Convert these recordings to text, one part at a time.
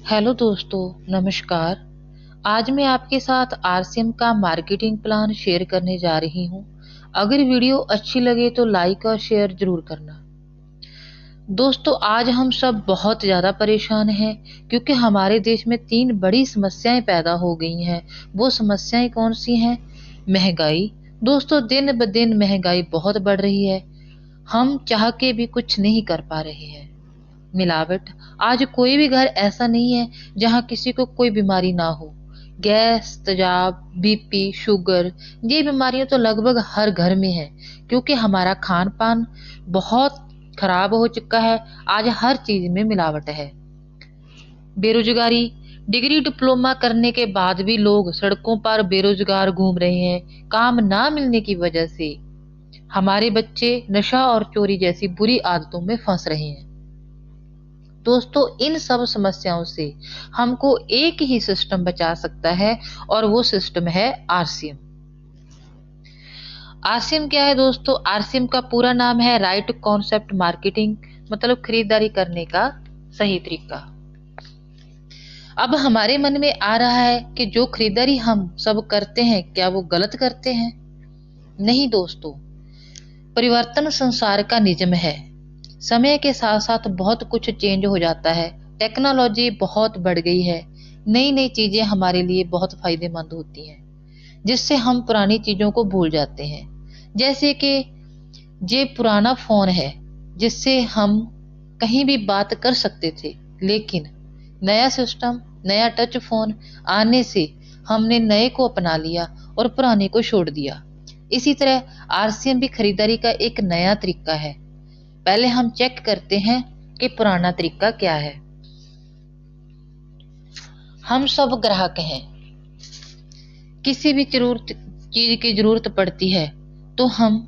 Hello दोस्तों, नमस्कार। आज मैं आपके साथ आरसीएम का मार्केटिंग प्लान शेयर करने जा रही हूँ। अगर वीडियो अच्छी लगे तो लाइक और शेयर जरूर करना। दोस्तों, आज हम सब बहुत ज़्यादा परेशान हैं क्योंकि हमारे देश में तीन बड़ी समस्याएं पैदा हो गई हैं। वो समस्याएं कौन सी हैं? महंगाई। दोस्तों, दिन ब दिन महंगाई बहुत बढ़ रही है। हम चाह के भी कुछ नहीं कर पा रहे हैं। मिलावट। आज कोई भी घर ऐसा नहीं है जहां किसी को कोई बीमारी ना हो। गैस, तेजाब, बीपी, शुगर, ये बीमारियां तो लगभग हर घर में है क्योंकि हमारा खान पान बहुत खराब हो चुका है। आज हर चीज में मिलावट है। बेरोजगारी। डिग्री डिप्लोमा करने के बाद भी लोग सड़कों पर बेरोजगार घूम रहे हैं, काम ना मिलने की वजह से। हमारे बच्चे नशा और चोरी जैसी बुरी आदतों में फंस रहे हैं। दोस्तों, इन सब समस्याओं से हमको एक ही सिस्टम बचा सकता है और वो सिस्टम है आरसीएम। आरसीएम क्या है दोस्तों? आरसीएम का पूरा नाम है राइट कॉन्सेप्ट मार्केटिंग, मतलब खरीदारी करने का सही तरीका। अब हमारे मन में आ रहा है कि जो खरीदारी हम सब करते हैं क्या वो गलत करते हैं? नहीं दोस्तों, परिवर्तन संसार का नियम है। समय के साथ साथ बहुत कुछ चेंज हो जाता है। टेक्नोलॉजी बहुत बढ़ गई है। नई नई चीजें हमारे लिए बहुत फायदेमंद होती हैं, जिससे हम पुरानी चीजों को भूल जाते हैं। जैसे कि ये पुराना फोन है जिससे हम कहीं भी बात कर सकते थे, लेकिन नया सिस्टम, नया टच फोन आने से हमने नए को अपना लिया और पुराने को छोड़ दिया। इसी तरह आरसीएम भी खरीदारी का एक नया तरीका है। पहले हम चेक करते हैं कि पुराना तरीका क्या है। हम सब ग्राहक हैं। किसी भी चीज की जरूरत पड़ती है तो हम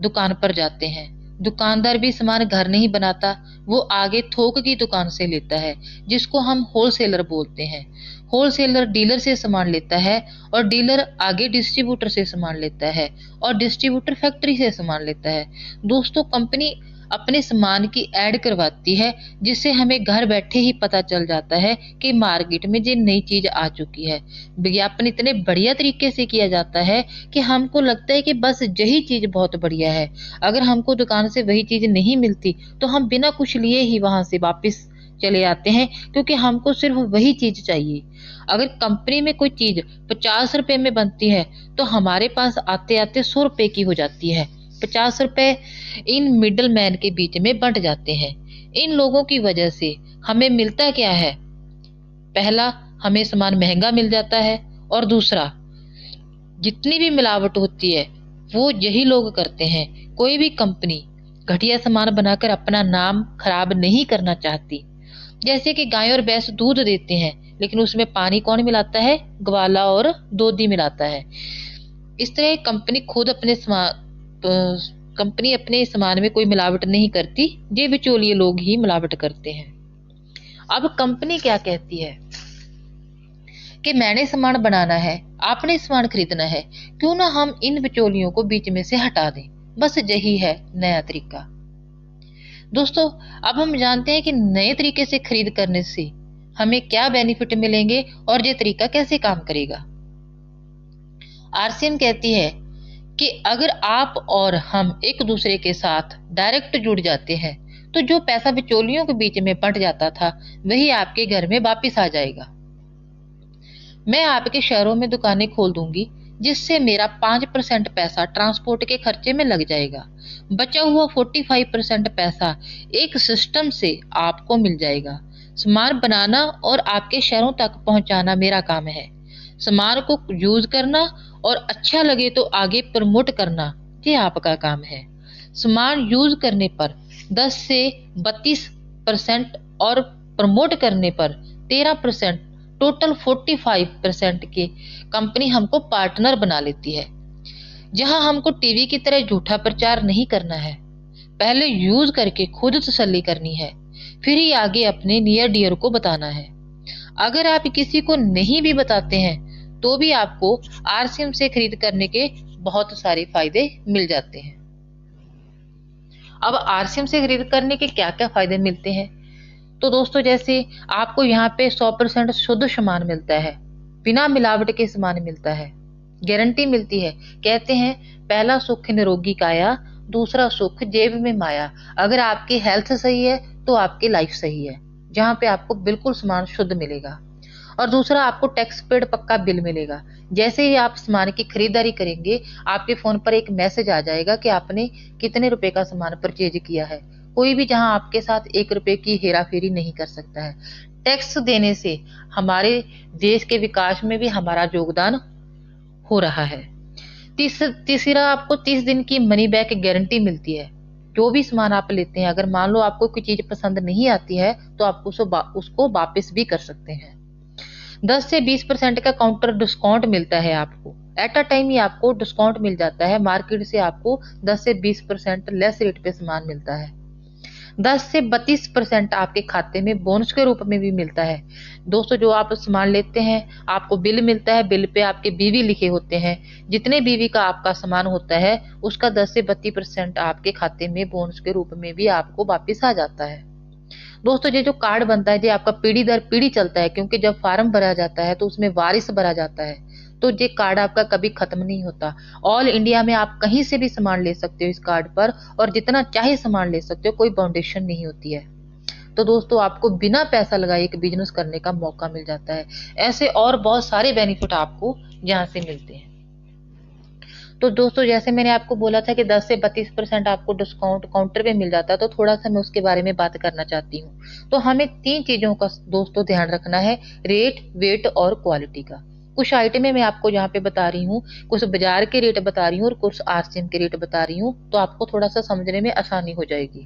दुकान पर जाते हैं। दुकानदार भी सामान घर नहीं बनाता, वो आगे थोक की दुकान से लेता है, जिसको हम होलसेलर बोलते हैं। होलसेलर डीलर से सामान लेता है और डीलर आगे डिस्ट्रीब्यूटर से सामान लेता है और डिस्ट्रीब्यूटर फैक्ट्री से सामान लेता है। दोस्तों, कंपनी अपने सामान की ऐड करवाती है, जिससे हमें घर बैठे ही पता चल जाता है कि मार्केट में ये नई चीज आ चुकी है। विज्ञापन इतने बढ़िया तरीके से किया जाता है कि हमको लगता है कि बस यही चीज बहुत बढ़िया है। अगर हमको दुकान से वही चीज नहीं मिलती तो हम बिना कुछ लिए ही वहां से वापस चले आते हैं, क्योंकि हमको सिर्फ वही चीज चाहिए। अगर कंपनी में कोई चीज 50 रुपए में बनती है तो हमारे पास आते आते 100 रुपए की हो जाती है। 50 रुपए इन मिडल मैन के बीच में बंट जाते हैं। इन लोगों की वजह से हमें मिलता क्या है? पहला, हमें सामान महंगा मिल जाता है, और दूसरा, जितनी भी मिलावट होती है वो यही लोग करते हैं। कोई भी कंपनी घटिया सामान बनाकर अपना नाम खराब नहीं करना चाहती। जैसे कि गाय और भैंस दूध देते हैं, लेकिन उसमें पानी कौन मिलाता है? ग्वाला और दूधी मिलाता है। इस तरह कंपनी अपने सामान में कोई मिलावट नहीं करती, ये बिचौलिए लोग ही मिलावट करते हैं। अब कंपनी क्या कहती है कि मैंने सामान बनाना है, आपने सामान खरीदना है, क्यों ना हम इन बिचौलियों को बीच में से हटा दें। बस यही है नया तरीका। दोस्तों, अब हम जानते हैं कि नए तरीके से खरीद करने से हमें क्या बेनिफिट मिलेंगे और ये तरीका कैसे काम करेगा। आरसीएम कहती है कि अगर आप और हम एक दूसरे के साथ डायरेक्ट जुड़ जाते हैं तो जो पैसा बिचौलियों के बीच में बंट जाता था वही आपके घर में वापिस आ जाएगा। मैं आपके शहरों में दुकानें खोल दूंगी, जिससे मेरा 5% पैसा ट्रांसपोर्ट के खर्चे में लग जाएगा। बचा हुआ 45% पैसा एक सिस्टम से आपको मिल जाएगा। सामान बनाना और आपके शहरों तक पहुंचाना मेरा काम है। सामान को यूज करना और अच्छा लगे तो आगे प्रमोट करना, ये आपका काम है। सामान यूज करने पर 10 से 32% और प्रमोट करने पर 13%, टोटल 45% के कंपनी हमको पार्टनर बना लेती है। जहां हमको टीवी की तरह झूठा प्रचार नहीं करना है। पहले यूज करके खुद तसल्ली करनी है, फिर ही आगे अपने नियर डियर को बताना है। अगर आप किसी को नहीं भी बताते हैं तो भी आपको आरसीएम से खरीद करने के बहुत सारे फायदे मिल जाते हैं। अब आरसीएम से खरीद करने के क्या क्या फायदे मिलते हैं? तो दोस्तों जैसे आपको यहाँ पे 100% शुद्ध सामान मिलता है, बिना मिलावट के सामान मिलता है, गारंटी मिलती है। कहते हैं पहला सुख निरोगी काया, दूसरा सुख जेब में माया। अगर आपकी हेल्थ सही है तो आपकी लाइफ सही है, जहाँ पे आपको बिल्कुल सामान शुद्ध मिलेगा। और दूसरा, आपको टैक्स पेड पक्का बिल मिलेगा। जैसे ही आप सामान की खरीदारी करेंगे, आपके फोन पर एक मैसेज आ जाएगा कि आपने कितने रुपए का सामान परचेज किया है। कोई भी जहां आपके साथ 1 रुपए की हेरा फेरी नहीं कर सकता है। टैक्स देने से हमारे देश के विकास में भी हमारा योगदान हो रहा है। तीसरा, आपको 30 दिन की मनी बैक गारंटी मिलती है। जो भी सामान आप लेते हैं, अगर मान लो आपको कोई चीज पसंद नहीं आती है तो आप उसको वापस भी कर सकते हैं। 10 से 20% का काउंटर डिस्काउंट मिलता है आपको। एट अ टाइम ही आपको डिस्काउंट मिल जाता है। मार्केट से आपको 10 से 20% लेस रेट पे सामान मिलता है। 10 से 32% आपके खाते में बोनस के रूप में भी मिलता है। दोस्तों, जो आप सामान लेते हैं, आपको बिल मिलता है, बिल पे आपके बीवी लिखे होते हैं। जितने बीवी का आपका सामान होता है, उसका 10 से 32% आपके खाते में बोनस के रूप में भी आपको वापिस आ जाता है। दोस्तों, ये जो कार्ड बनता है, ये आपका पीढ़ी दर पीढ़ी चलता है, क्योंकि जब फार्म भरा जाता है तो उसमें वारिस भरा जाता है। तो ये कार्ड आपका कभी खत्म नहीं होता। ऑल इंडिया में आप कहीं से भी सामान ले सकते हो इस कार्ड पर, और जितना चाहे सामान ले सकते हो, कोई बाउंडेशन नहीं होती है। तो दोस्तों, आपको बिना पैसा लगाए एक बिजनेस करने का मौका मिल जाता है। ऐसे और बहुत सारे बेनिफिट आपको यहाँ से मिलते हैं। तो दोस्तों, जैसे मैंने आपको बोला था कि 10 से 32% आपको डिस्काउंट काउंटर पे मिल जाता है, तो थोड़ा सा मैं उसके बारे में बात करना चाहती हूँ। तो हमें 3 चीजों का दोस्तों ध्यान रखना है, रेट, वेट और क्वालिटी का। कुछ आइटमें मैं आपको यहाँ पे बता रही हूँ, कुछ बाजार के रेट बता रही हूँ और कुछ आरसीएम के रेट बता रही हूँ, तो आपको थोड़ा सा समझने में आसानी हो जाएगी।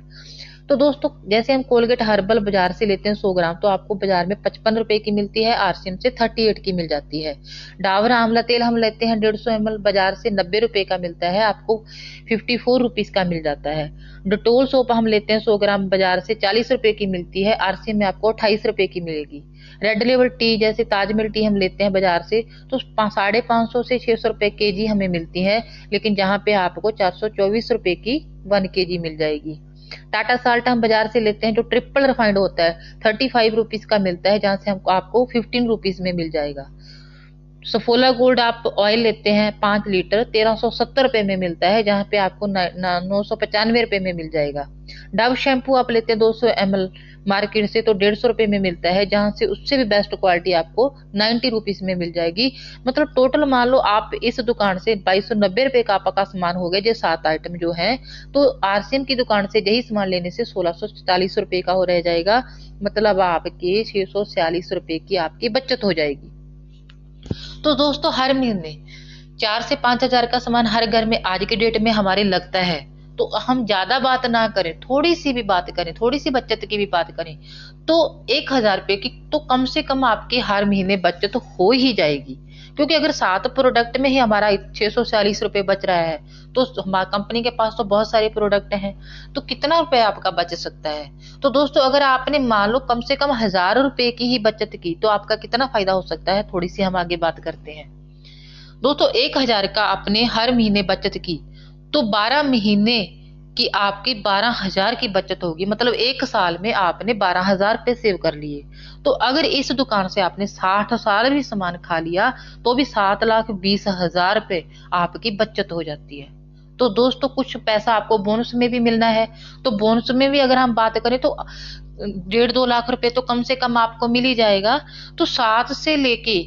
तो दोस्तों, जैसे हम कोलगेट हर्बल बाजार से लेते हैं 100 ग्राम, तो आपको बाजार में 55 रुपए की मिलती है, आरसीएम से 38 की मिल जाती है। डाबर आंवला तेल हम लेते हैं 150 ml, बाजार से 90 रुपए का मिलता है, आपको 54 रुपीज का मिल जाता है। डिटोल सोप हम लेते हैं 100 ग्राम, बाजार से 40 रुपए की मिलती है, आरसीएम में आपको 28 रुपए की मिलेगी। रेड लेवल टी जैसे ताजमहल टी हम लेते हैं बाजार से, तो 550 से 600 रुपए केजी हमें मिलती है, लेकिन जहाँ पे आपको 424 रुपए की 1 केजी मिल जाएगी। टाटा साल्ट हम बाजार से लेते हैं, जो ट्रिपल रिफाइंड होता है, 35 रुपीज का मिलता है, जहां से हमको आपको 15 रुपीज में मिल जाएगा। सफोला गोल्ड आप ऑयल लेते हैं 5 लीटर, 1370 रुपए में मिलता है, जहां पे आपको 995 रुपए में मिल जाएगा। डव शैम्पू आप लेते हैं 200 ml मार्केट से, तो 150 रुपए में मिलता है, जहां से उससे भी बेस्ट क्वालिटी आपको 90 रुपीज में मिल जाएगी। मतलब टोटल मान लो आप इस दुकान से 2290 रुपए का आपका सामान हो गया, जो 7 आइटम जो है। तो आरसीएम की दुकान से यही सामान लेने से 1640 रुपए का हो रह जाएगा, मतलब आपके 646 रुपए की आपकी बचत हो जाएगी। तो दोस्तों, हर महीने 4 से 5 हजार का सामान हर घर में आज के डेट में हमारे लगता है। तो हम ज्यादा बात ना करें, थोड़ी सी भी बात करें, थोड़ी सी बचत की भी बात करें, तो 1000 रुपए की तो कम से कम आपके हर महीने बचत हो ही जाएगी। क्योंकि अगर 7 प्रोडक्ट में ही हमारा 646 रुपए बच रहा है, तो हमारी कंपनी के पास तो बहुत सारे प्रोडक्ट हैं, तो कितना रुपए आपका बच सकता है। तो दोस्तों, अगर आपने मान लो कम से कम 1000 रुपए की ही बचत की, तो आपका कितना फायदा हो सकता है, थोड़ी सी हम आगे बात करते हैं। दोस्तों, 1000 का आपने हर महीने बचत की, तो 12 महीने की आपकी 12,000 की बचत होगी। मतलब 1 साल में आपने 12,000 रुपए सेव कर लिए। तो अगर इस दुकान से आपने 60 साल भी सामान खा लिया, तो भी 7,20,000 रुपए आपकी बचत हो जाती है। तो दोस्तों, कुछ पैसा आपको बोनस में भी मिलना है। तो बोनस में भी अगर हम बात करें, तो 1.5-2 लाख रुपए तो कम से कम आपको मिल ही जाएगा। तो 7 से लेके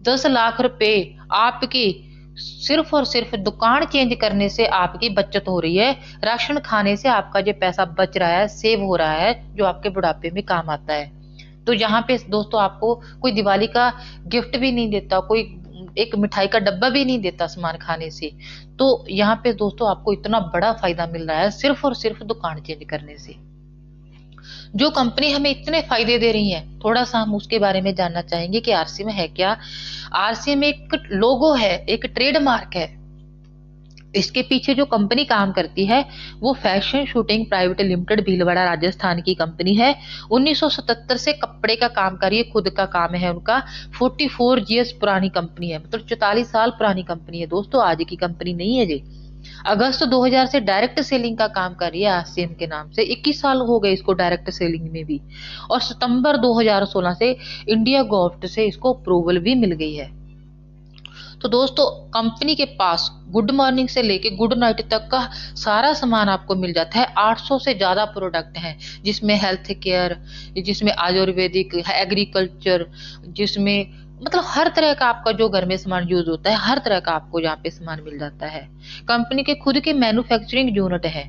10 लाख रुपए आपकी सिर्फ और सिर्फ दुकान चेंज करने से आपकी बचत हो रही है। राशन खाने से आपका जो पैसा बच रहा है, सेव हो रहा है, जो आपके बुढ़ापे में काम आता है। तो यहाँ पे दोस्तों, आपको कोई दिवाली का गिफ्ट भी नहीं देता, कोई एक मिठाई का डब्बा भी नहीं देता सामान खाने से। तो यहाँ पे दोस्तों, आपको इतना बड़ा फायदा मिल रहा है सिर्फ और सिर्फ दुकान चेंज करने से। जो कंपनी हमें इतने फायदे दे रही है, थोड़ा सा हम उसके बारे में जानना चाहेंगे कि आरसीएम है क्या। आरसीएम एक लोगो है, एक ट्रेडमार्क है। इसके पीछे जो कंपनी काम करती है, वो fashion shooting private limited, Bhilwara Rajasthan की कंपनी है। 1977 से कपड़े का काम कर रही है, खुद का काम है उनका। 44 ईयर्स पुरानी कंपनी है, मतलब 44 साल पुरानी कंपनी है दोस्तों, आज की कंपनी नहीं है जी। अगस्त 2000 से डायरेक्ट सेलिंग का काम कर रही है आरसीएम के नाम से, 21 साल हो गए इसको डायरेक्ट सेलिंग में भी। और सितंबर 2016 से इंडिया गवर्नमेंट से इसको अप्रूवल भी मिल गई है। तो दोस्तों कंपनी के पास गुड मॉर्निंग से लेके गुड नाइट तक का सारा सामान आपको मिल जाता है। 800 से ज्यादा प्रोडक्ट हैं, जिसमें हेल्थ केयर, जिसमें आयुर्वेदिक, एग्रीकल्चर, जिसमें मतलब हर तरह का आपका जो घर में सामान यूज होता है, हर तरह का आपको यहाँ पे सामान मिल जाता है। कंपनी के खुद के मैन्युफैक्चरिंग यूनिट है,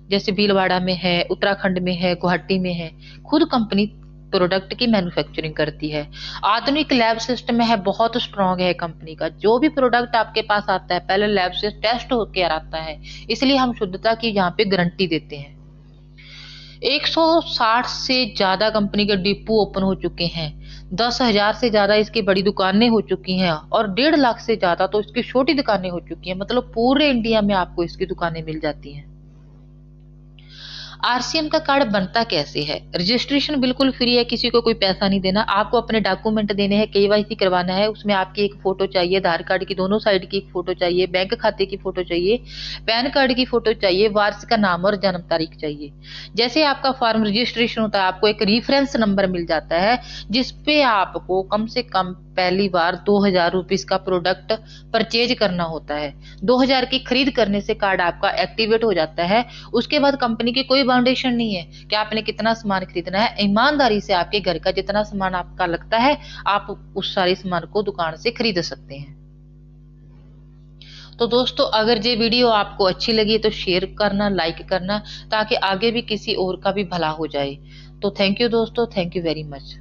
जैसे भीलवाड़ा में है, उत्तराखंड में है, गुवाहाटी में है। खुद कंपनी प्रोडक्ट की मैन्युफैक्चरिंग करती है। आधुनिक लैब सिस्टम है, बहुत स्ट्रांग है कंपनी का। जो भी प्रोडक्ट आपके पास आता है पहले लैब से टेस्ट होकर आता है, इसलिए हम शुद्धता की यहाँ पे गारंटी देते हैं। 160 से ज्यादा कंपनी के डिपो ओपन हो चुके हैं, 10,000 से ज्यादा इसकी बड़ी दुकानें हो चुकी हैं, और 1.5 लाख से ज्यादा तो इसकी छोटी दुकानें हो चुकी हैं। मतलब पूरे इंडिया में आपको इसकी दुकानें मिल जाती हैं। आरसीएम का कार्ड बनता कैसे है? रजिस्ट्रेशन बिल्कुल फ्री है, किसी को कोई पैसा नहीं देना। आपको अपने डॉक्यूमेंट देने हैं, केवाईसी करवाना है। उसमें आपकी एक फोटो चाहिए, आधार कार्ड की दोनों साइड की एक फोटो चाहिए, बैंक खाते की फोटो चाहिए, पैन कार्ड की फोटो चाहिए, वार्षिक का नाम और जन्म तारीख चाहिए। जैसे आपका फॉर्म रजिस्ट्रेशन होता है, आपको एक रिफरेंस नंबर मिल जाता है, जिसपे आपको कम से कम पहली बार 2,000 रुपीज का प्रोडक्ट परचेज करना होता है। 2,000 की खरीद करने से कार्ड आपका एक्टिवेट हो जाता है। उसके बाद कंपनी की कोई फाउंडेशन नहीं है कि आपने कितना सामान खरीदना है। ईमानदारी से आपके घर का जितना सामान आपका लगता है, आप उस सारे सामान को दुकान से खरीद सकते हैं। तो दोस्तों अगर ये वीडियो आपको अच्छी लगी तो शेयर करना, लाइक करना, ताकि आगे भी किसी और का भी भला हो जाए। तो थैंक यू दोस्तों, थैंक यू वेरी मच।